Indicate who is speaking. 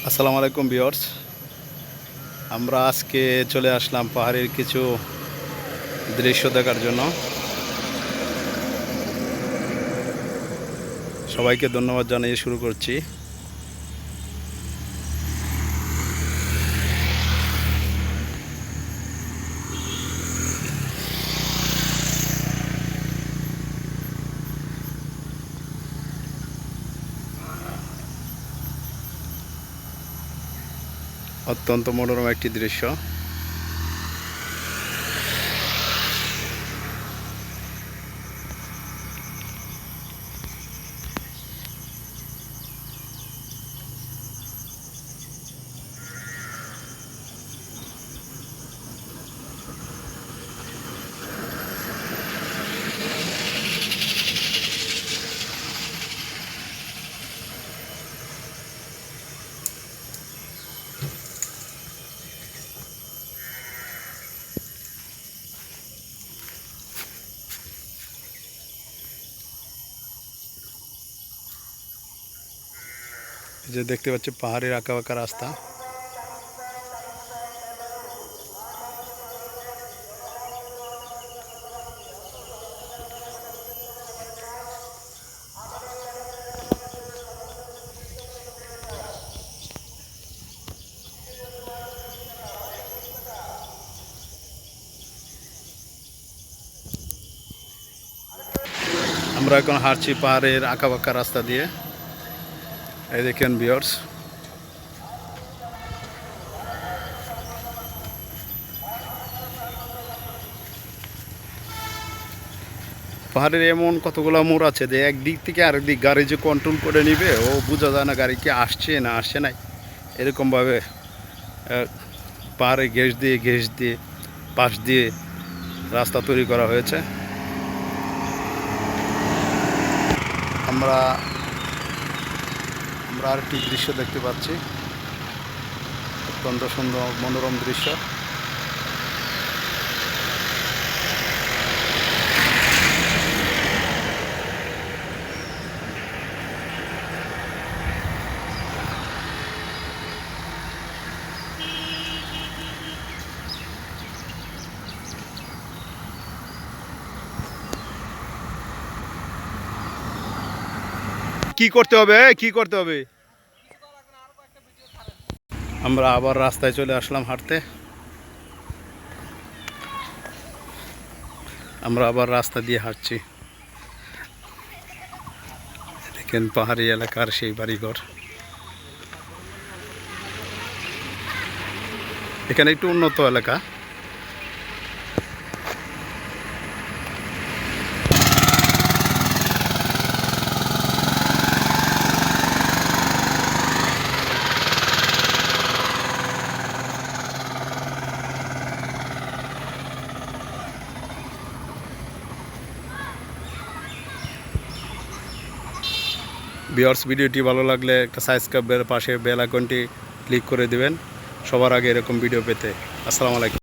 Speaker 1: আসসালামু আলাইকুম ভিউয়ার্স। আমরা আজকে চলে আসলাম পাহাড়ের কিছু দৃশ্য দেখার জন্য। সবাইকে ধন্যবাদ জানিয়ে শুরু করছি। অত্যন্ত মনোরম একটি দৃশ্য। এই যে দেখতে পাচ্ছি পাহাড়ের আঁকা বাঁকা রাস্তা। আমরা এখন হাঁটছি পাহাড়ের আঁকা বাঁকা রাস্তা দিয়ে। এই দেখেন ভিউয়ার্স, পাহাড়ের এমন কতগুলো মোড় আছে যে একদিক থেকে আরেক দিক গাড়ি যে কন্ট্রোল করে নিবে ও বোঝা যায় না গাড়ি কি আসছে না আসছে নাই। এরকমভাবে পাহাড়ে ঘেঁষ দিয়ে পাশ দিয়ে রাস্তা তৈরি করা হয়েছে। আমরা আমরা আরেকটি দৃশ্য দেখতে পাচ্ছি, অত্যন্ত সুন্দর মনোরম দৃশ্য। কি করতে হবে, কি করতে হবে? আমরা আবার রাস্তায় চলে আসলাম হাঁটতে। আমরা আবার রাস্তা দিয়ে হাঁটছি। দেখেন পাহাড়ি এলাকার সেই বাড়িঘর। এখানে একটু উন্নত এলাকা। ভিউয়ার্স, ভিডিওটি ভালো লাগলে একটা সাবস্ক্রাইবের পাশে বেল আইকনটি ক্লিক করে দিবেন সবার আগে এরকম ভিডিও পেতে। আসসালামু আলাইকুম।